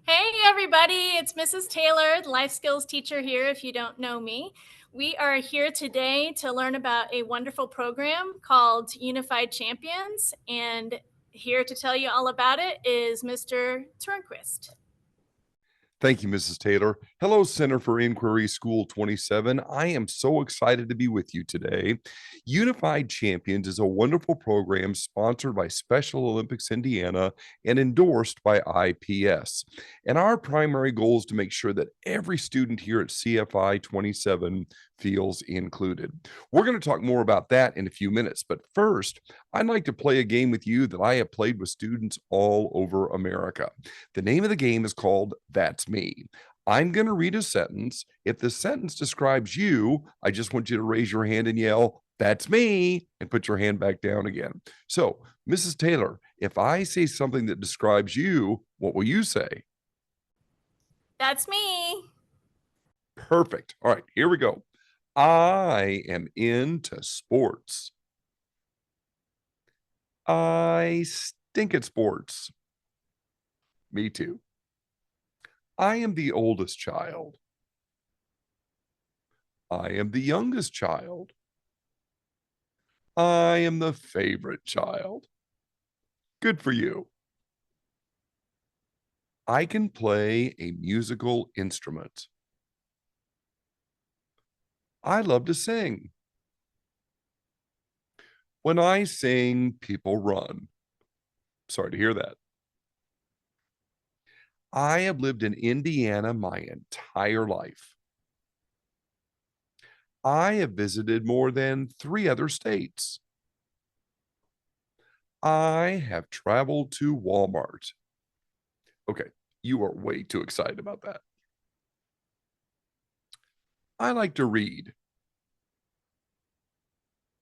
Hey, everybody, it's Mrs. Taylor, the life skills teacher here, if you don't know me. We are here today to learn about a wonderful program called Unified Champions, and here to tell you all about it is Mr. Turnquist. Thank you, Mrs. Taylor. Hello, Center for Inquiry School 27. I am so excited to be with you today. Unified Champions is a wonderful program sponsored by Special Olympics Indiana and endorsed by IPS. And our primary goal is to make sure that every student here at CFI 27 feels included. We're going to talk more about that in a few minutes. But first, I'd like to play a game with you that I have played with students all over America. The name of the game is called That's Me. I'm going to read a sentence. If the sentence describes you, I just want you to raise your hand and yell, "That's me," and put your hand back down again. So, Mrs. Taylor, if I say something that describes you, what will you say? That's me. Perfect. All right, here we go. I am into sports. I stink at sports. Me too. I am the oldest child. I am the youngest child. I am the favorite child. Good for you. I can play a musical instrument. I love to sing. When I sing, people run. Sorry to hear that. I have lived in Indiana my entire life. I have visited more than 3 other states. I have traveled to Walmart. Okay, you are way too excited about that. I like to read.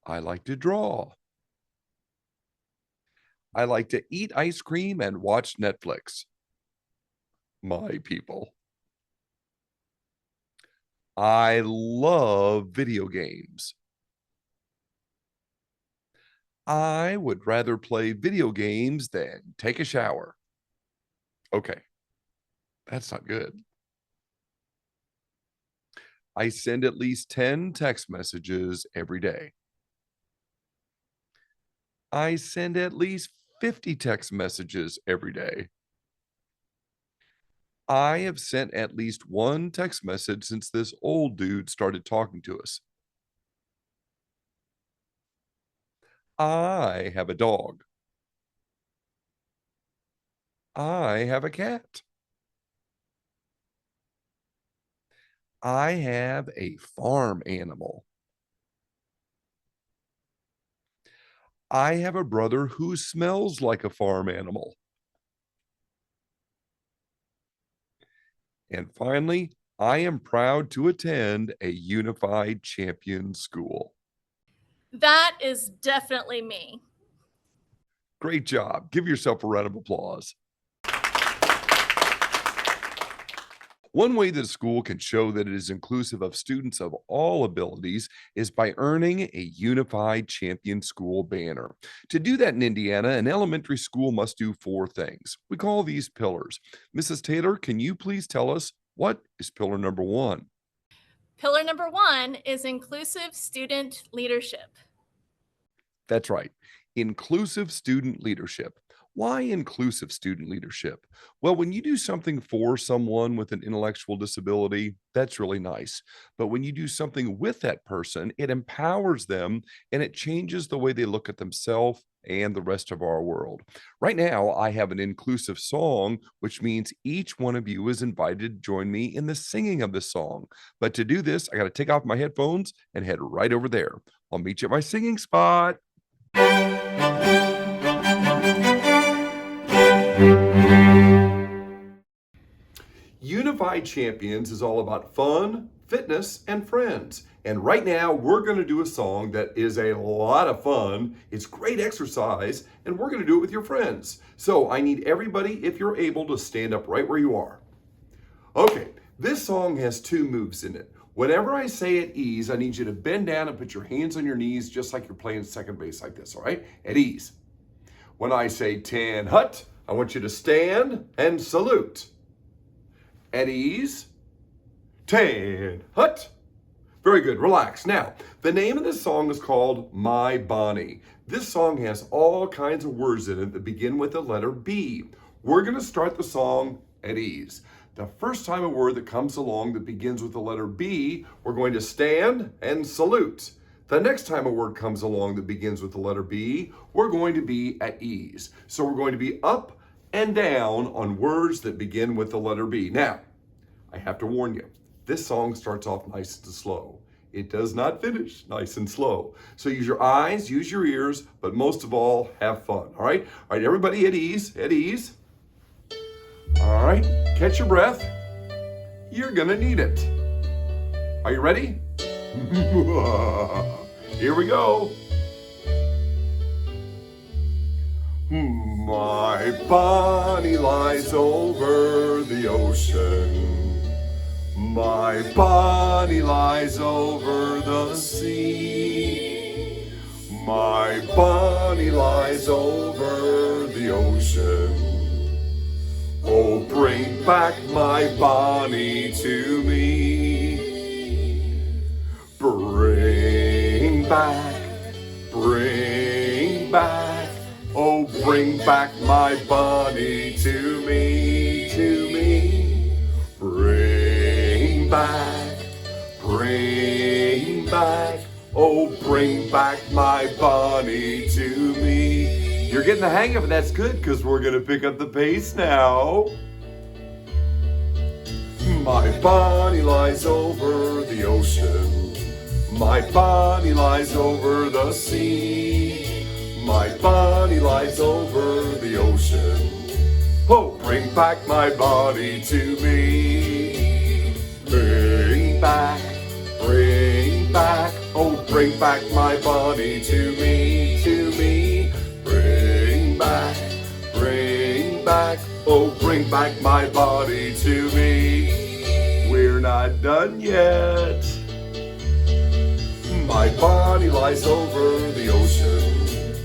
I like to draw. I like to eat ice cream and watch Netflix. My people. I love video games. I would rather play video games than take a shower. Okay, that's not good. I send at least 10 text messages every day. I send at least 50 text messages every day. I have sent at least one text message since this old dude started talking to us. I have a dog. I have a cat. I have a farm animal. I have a brother who smells like a farm animal. And finally, I am proud to attend a unified champion school. That is definitely me. Great job. Give yourself a round of applause. One way that a school can show that it is inclusive of students of all abilities is by earning a unified champion school banner. To do that in Indiana, an elementary school must do 4 things. We call these pillars. Mrs. Taylor, can you please tell us what is pillar number 1? Pillar number 1 is inclusive student leadership. That's right. Inclusive student leadership. Why inclusive student leadership? Well, when you do something for someone with an intellectual disability, that's really nice. But when you do something with that person, it empowers them and it changes the way they look at themselves and the rest of our world. Right now, I have an inclusive song, which means each one of you is invited to join me in the singing of the song. But to do this, I got to take off my headphones and head right over there. I'll meet you at my singing spot. Unified Champions is all about fun, fitness, and friends. And right now, we're going to do a song that is a lot of fun. It's great exercise, and we're going to do it with your friends. So I need everybody, if you're able, to stand up right where you are. Okay, this song has 2 moves in it. Whenever I say at ease, I need you to bend down and put your hands on your knees just like you're playing second base like this, all right? At ease. When I say 10 hut, I want you to stand and salute. At ease. 10. Hut. Very good. Relax. Now, the name of this song is called My Bonnie. This song has all kinds of words in it that begin with the letter B. We're going to start the song at ease. The first time a word that comes along that begins with the letter B, we're going to stand and salute. The next time a word comes along that begins with the letter B, we're going to be at ease. So we're going to be up and down on words that begin with the letter B. Now, I have to warn you, this song starts off nice and slow. It does not finish nice and slow. So use your eyes, use your ears, but most of all, have fun, all right? All right, everybody at ease, at ease. All right, catch your breath. You're gonna need it. Are you ready? Here we go. My Bonnie lies over the ocean. My Bonnie lies over the sea. My Bonnie lies over the ocean. Oh, bring back my Bonnie to me. Bring back, oh, bring back my Bonnie to me, to me. Bring back, oh, bring back my Bonnie to me. You're getting the hang of it, that's good, because we're gonna pick up the pace now. My Bonnie lies over the ocean. My Bonnie lies over the sea. My Bonnie lies over the ocean. Oh, bring back my Bonnie to me. Bring back, oh, bring back my Bonnie to me, to me. Bring back, oh, bring back my Bonnie to me. We're not done yet. My Bonnie lies over the ocean.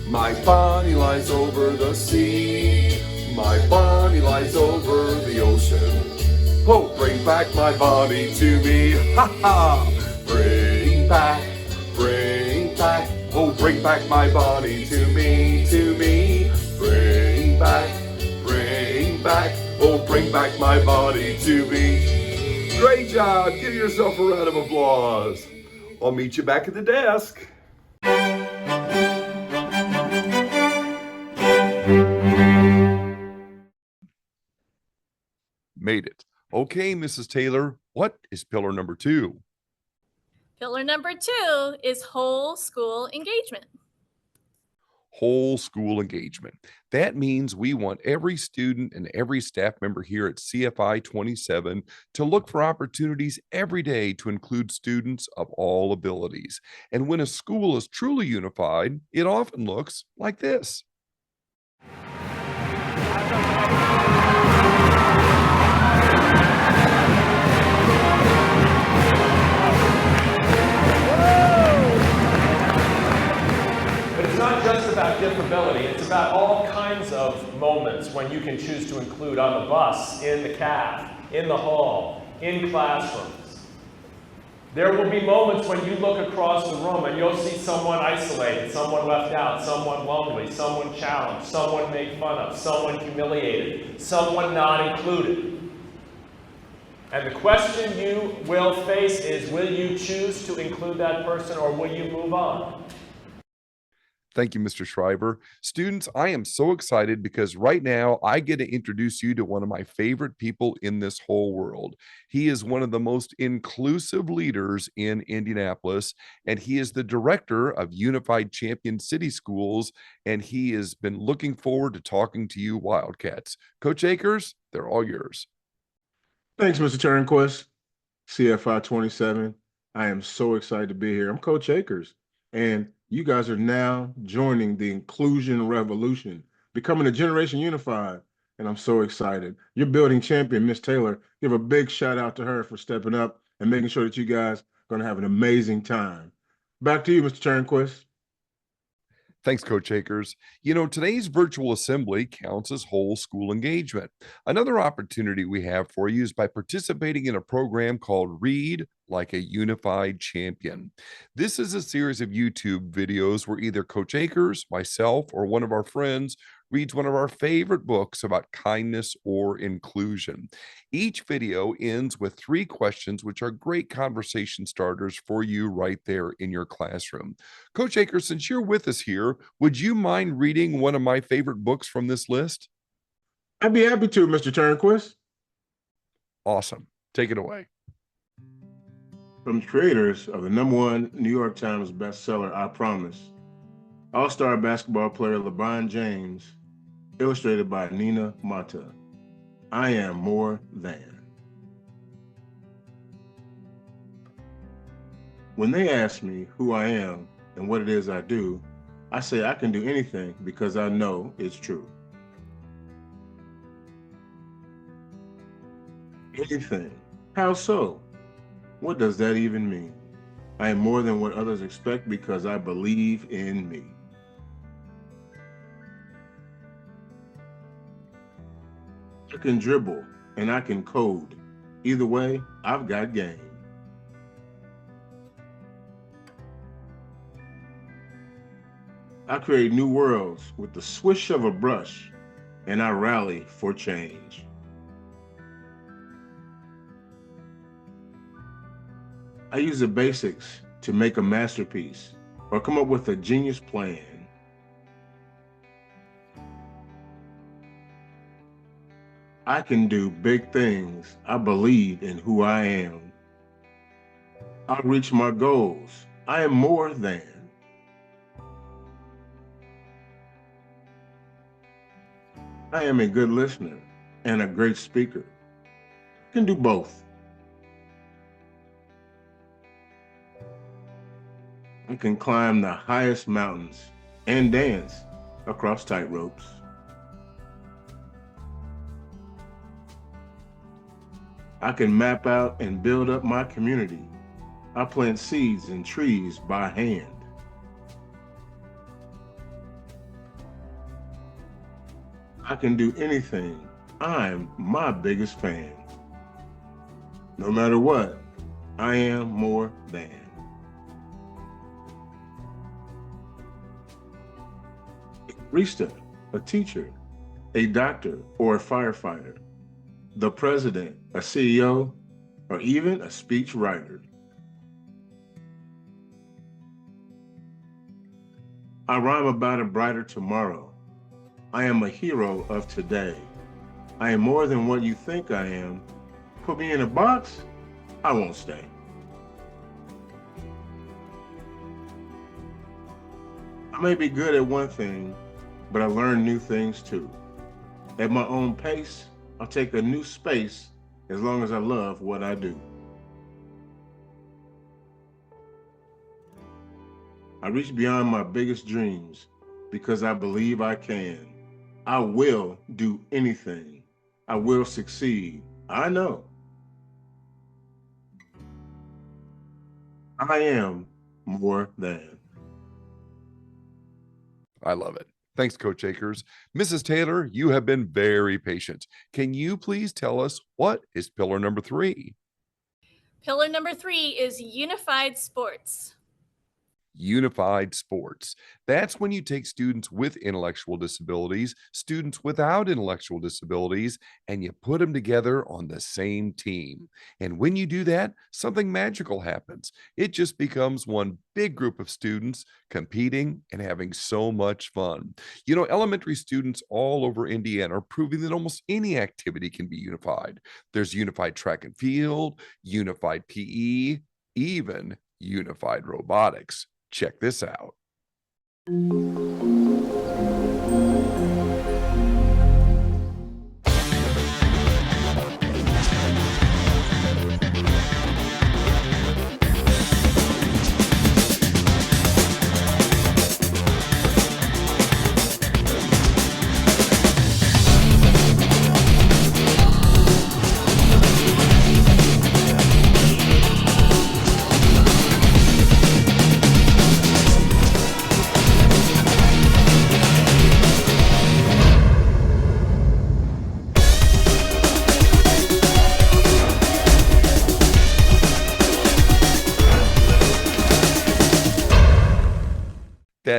My Bonnie lies over the sea. My Bonnie lies over the ocean. Oh, bring back my Bonnie to me. Ha ha! Bring back, oh, bring back my Bonnie to me, to me. Bring back, oh, bring back my Bonnie to me. Great job! Give yourself a round of applause. I'll meet you back at the desk. Made it. Okay, Mrs. Taylor, what is pillar number 2? Pillar number 2 is whole school engagement. Whole school engagement. That means we want every student and every staff member here at CFI 27 to look for opportunities every day to include students of all abilities. And when a school is truly unified, it often looks like this. Not just about differability, it's about all kinds of moments when you can choose to include on the bus, in the caf, in the hall, in classrooms. There will be moments when you look across the room and you'll see someone isolated, someone left out, someone lonely, someone challenged, someone made fun of, someone humiliated, someone not included. And the question you will face is, will you choose to include that person or will you move on? Thank you, Mr. Shriver. Students, I am so excited because right now I get to introduce you to one of my favorite people in this whole world. He is one of the most inclusive leaders in Indianapolis, and he is the director of Unified Champion City Schools, and he has been looking forward to talking to you Wildcats. Coach Akers, they're all yours. Thanks, Mr. Turnquist. CFI 27. I am so excited to be here. I'm Coach Akers, and you guys are now joining the inclusion revolution, becoming a generation unified, and I'm so excited. Your building champion, Miss Taylor, give a big shout out to her for stepping up and making sure that you guys are going to have an amazing time. Back to you, Mr. Turnquist. Thanks, Coach Akers. Today's virtual assembly counts as whole school engagement. Another opportunity we have for you is by participating in a program called Read Like a Unified Champion. This is a series of YouTube videos where either Coach Akers, myself, or one of our friends reads one of our favorite books about kindness or inclusion. Each video ends with 3 questions, which are great conversation starters for you right there in your classroom. Coach Akers, since you're with us here, would you mind reading one of my favorite books from this list? I'd be happy to, Mr. Turnquist. Awesome. Take it away. From the creators of the #1 New York Times bestseller, I Promise, all-star basketball player LeBron James, illustrated by Nina Mata. I am more than. When they ask me who I am and what it is I do, I say I can do anything because I know it's true. Anything. How so? What does that even mean? I am more than what others expect because I believe in me. I can dribble and I can code. Either way, I've got game. I create new worlds with the swish of a brush, and I rally for change. I use the basics to make a masterpiece or come up with a genius plan. I can do big things. I believe in who I am. I'll reach my goals. I am more than. I am a good listener and a great speaker. I can do both. I can climb the highest mountains and dance across tightropes. I can map out and build up my community. I plant seeds and trees by hand. I can do anything. I'm my biggest fan. No matter what, I am more than. A barista, a teacher, a doctor, or a firefighter, the president, a CEO, or even a speech writer. I rhyme about a brighter tomorrow. I am a hero of today. I am more than what you think I am. Put me in a box, I won't stay. I may be good at one thing, but I learn new things too. At my own pace, I'll take a new space as long as I love what I do. I reach beyond my biggest dreams because I believe I can. I will do anything. I will succeed. I know. I am more than. I love it. Thanks, Coach Akers. Mrs. Taylor, you have been very patient. Can you please tell us what is pillar number 3? Pillar number 3 is unified sports. Unified sports. That's when you take students with intellectual disabilities, students without intellectual disabilities, and you put them together on the same team. And when you do that, something magical happens. It just becomes one big group of students competing and having so much fun. Elementary students all over Indiana are proving that almost any activity can be unified. There's unified track and field, unified PE, even unified robotics. Check this out.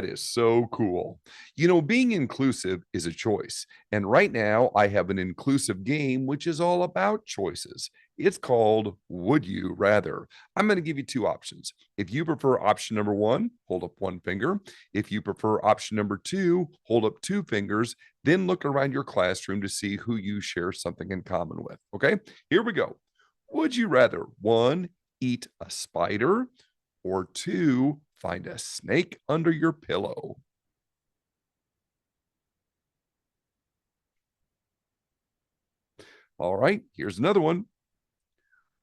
That is so cool. You know, being inclusive is a choice. And right now, I have an inclusive game which is all about choices. It's called Would You Rather? I'm going to give you two options. If you prefer option number one, hold up one finger. If you prefer option number two, hold up two fingers. Then look around your classroom to see who you share something in common with. Okay, here we go. Would you rather one, eat a spider, or two, find a snake under your pillow? All right, here's another one.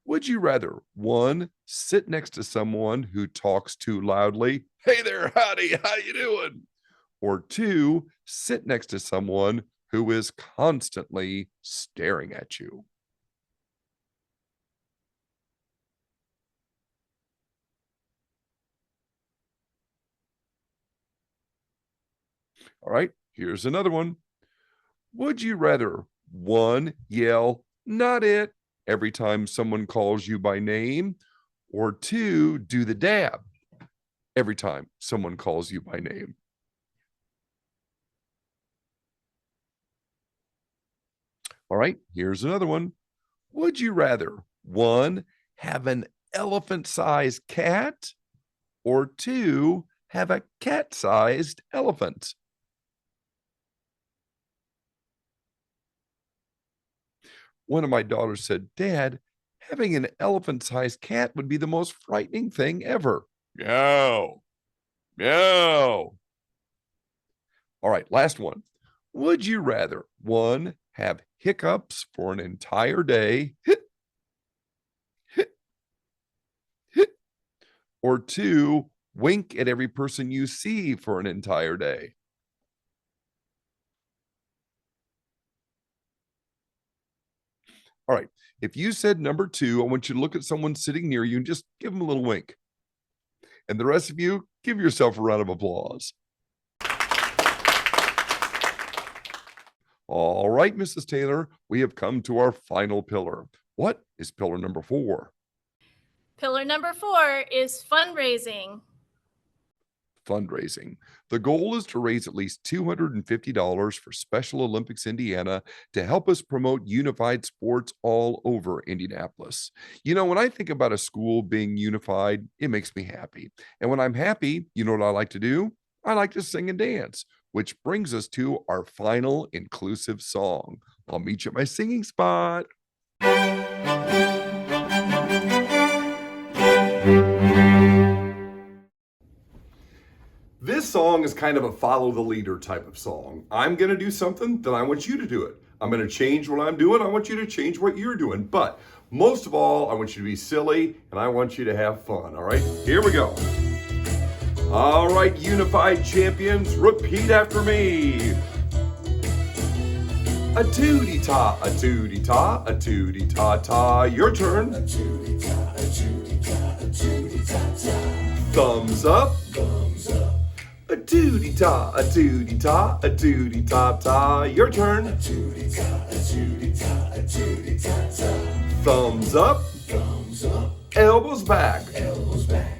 Would you rather one, sit next to someone who talks too loudly? Hey there, howdy, how you doing? Or two, sit next to someone who is constantly staring at you? All right, here's another one. Would you rather one, yell, not it, every time someone calls you by name, or two, do the dab every time someone calls you by name? All right, here's another one. Would you rather one, have an elephant-sized cat, or two, have a cat-sized elephant? One of my daughters said, Dad, having an elephant-sized cat would be the most frightening thing ever. Meow, meow. All right, last one. Would you rather one, have hiccups for an entire day, or two, wink at every person you see for an entire day? All right. If you said number two, I want you to look at someone sitting near you and just give them a little wink. And the rest of you, give yourself a round of applause. All right, Mrs. Taylor, we have come to our final pillar. What is pillar number 4? Pillar number 4 is fundraising. Fundraising. The goal is to raise at least $250 for Special Olympics Indiana to help us promote unified sports all over Indianapolis. You know, when I think about a school being unified, it makes me happy. And when I'm happy, you know what I like to do? I like to sing and dance, which brings us to our final inclusive song. I'll meet you at my singing spot. This song is kind of a follow the leader type of song. I'm going to do something, then I want you to do it. I'm going to change what I'm doing. I want you to change what you're doing. But most of all, I want you to be silly and I want you to have fun. All right, here we go. All right, unified champions, repeat after me. A tootie-ta, a tootie-ta, a tootie-ta-ta. Your turn. A tootie-ta, a tootie-ta, a tootie-ta-ta. Thumbs up. Thumbs up. A tootie-ta, a tootie-ta, a tootie-ta-ta. Your turn. A tootie-ta, a tootie-ta, a tootie-ta-ta. Thumbs up. Thumbs up. Elbows back. Elbows back.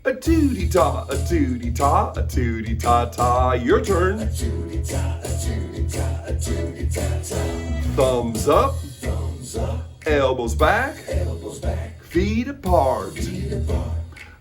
A tootie-ta, a tootie-ta, a tootie-ta-ta. Your turn. A tootie-ta, a tootie-ta, a tootie-ta-ta. Thumbs up. Thumbs up. Elbows back. Elbows back. Feet apart. Feet apart.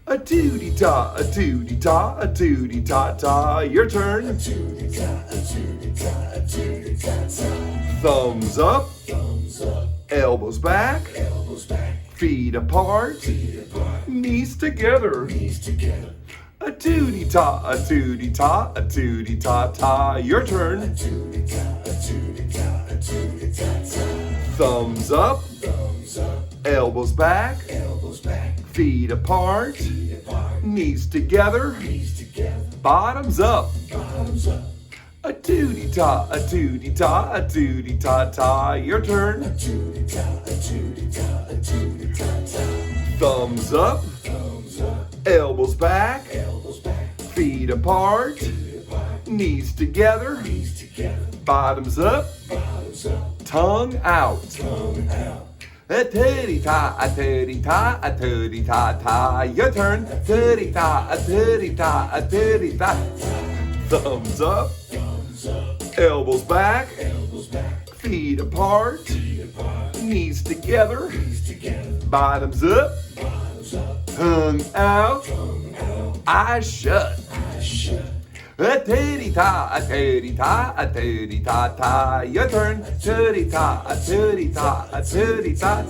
A tootie-ta, a tootie-ta, a tootie-ta-ta. Your turn. A tootie-ta, a tootie-ta, a tootie-ta-ta. Thumbs up. Thumbs up. Elbows back. Elbows back. Feet apart. Feet apart. Knees together. Knees together. A tootie-ta, a tootie-ta, a tootie-ta-ta. Your turn. A tootie-ta, a tootie-ta, a tootie-ta-ta. Thumbs up. Thumbs up. Elbows back. Elbows back. Feet apart. Feet apart. Knees together. Knees together. Bottoms up. Bottoms up. A tootie-ta, a tootie-ta, a tootie-ta-ta. Your turn. A tootie-ta, a tootie-ta, a tootie-ta-ta. Thumbs up. Thumbs up. Elbows back. Elbows back. Feet apart. Feet apart. Knees together. Knees together. Bottoms up. Bottoms up. Tongue out. Tongue out. A titty-ta, a titty-ta, a titty-ta-ta. Your turn. Titty-ta, a titty-ta, a titty-ta. Thumbs up. Elbows back. Feet apart. Knees together. Bottoms up. Tongue out. Eyes shut. A titty-ta, a titty-ta, a titty-ta-ta. Your turn. Titty-ta, a titty-ta, a titty-ta.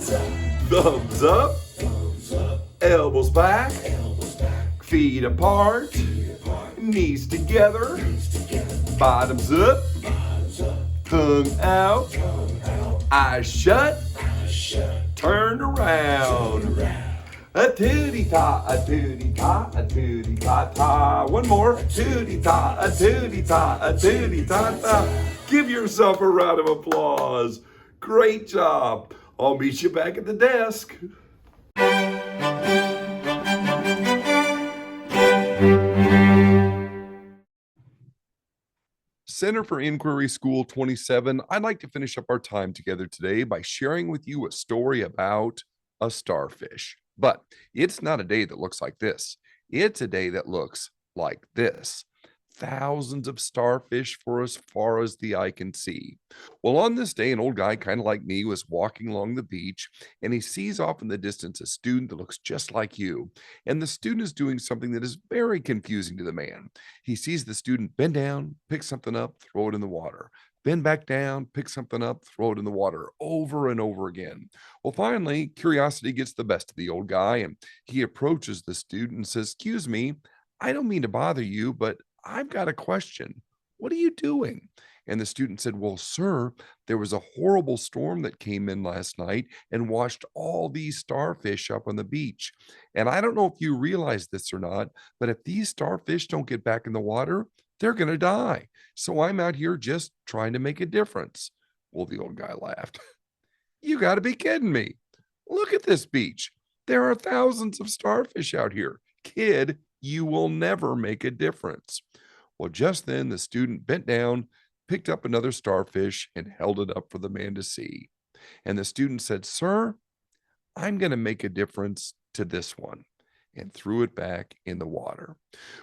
Thumbs up. Elbows back. Feet apart. Knees together. Bottoms up. Tongue out. Eyes shut. Turn around. A titty-ta, a titty-ta, a titty-ta-ta. One more. Titty-ta, a titty-ta, a titty-ta-ta. Give yourself a round of applause. Great job. I'll meet you back at the desk. Center for Inquiry School 27, I'd like to finish up our time together today by sharing with you a story about a starfish. But it's not a day that looks like this. It's a day that looks like this. Thousands of starfish for as far as the eye can see. Well, on this day, an old guy kind of like me was walking along the beach, and he sees off in the distance a student that looks just like you. And the student is doing something that is very confusing to the man. He sees the student bend down, pick something up, throw it in the water. Bend back down, pick something up, throw it in the water over and over again. Well, finally, curiosity gets the best of the old guy, and he approaches the student and says, "Excuse me, I don't mean to bother you, but I've got a question. What are you doing?" And the student said, "Well, sir, there was a horrible storm that came in last night and washed all these starfish up on the beach. And I don't know if you realize this or not, but if these starfish don't get back in the water, they're going to die. So I'm out here just trying to make a difference." Well, the old guy laughed. "You got to be kidding me. Look at this beach. There are thousands of starfish out here. Kid, you will never make a difference." Well, just then the student bent down, picked up another starfish, and held it up for the man to see. And the student said, "Sir, I'm going to make a difference to this one," and threw it back in the water.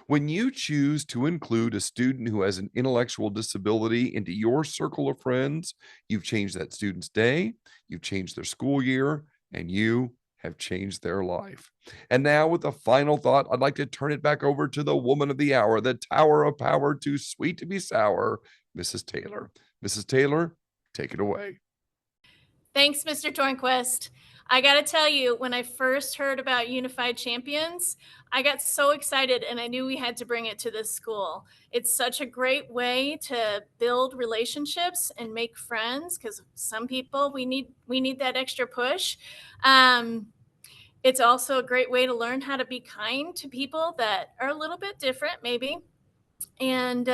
When you choose to include a student who has an intellectual disability into your circle of friends, you've changed that student's day, you've changed their school year, and you have changed their life. And now, with a final thought, I'd like to turn it back over to the woman of the hour, the tower of power, too sweet to be sour, Mrs. Taylor. Mrs. Taylor, take it away. Thanks, Mr. Tornquist. I got to tell you, when I first heard about Unified Champions, I got so excited and I knew we had to bring it to this school. It's such a great way to build relationships and make friends, because some people we need that extra push. It's also a great way to learn how to be kind to people that are a little bit different, maybe, and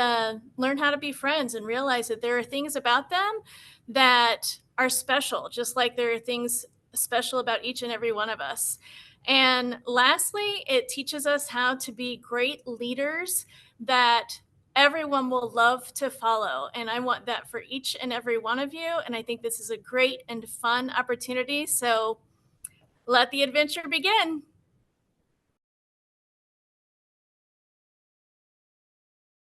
learn how to be friends and realize that there are things about them that are special, just like there are things special about each and every one of us. And lastly, it teaches us how to be great leaders that everyone will love to follow. And I want that for each and every one of you. And I think this is a great and fun opportunity. So let the adventure begin.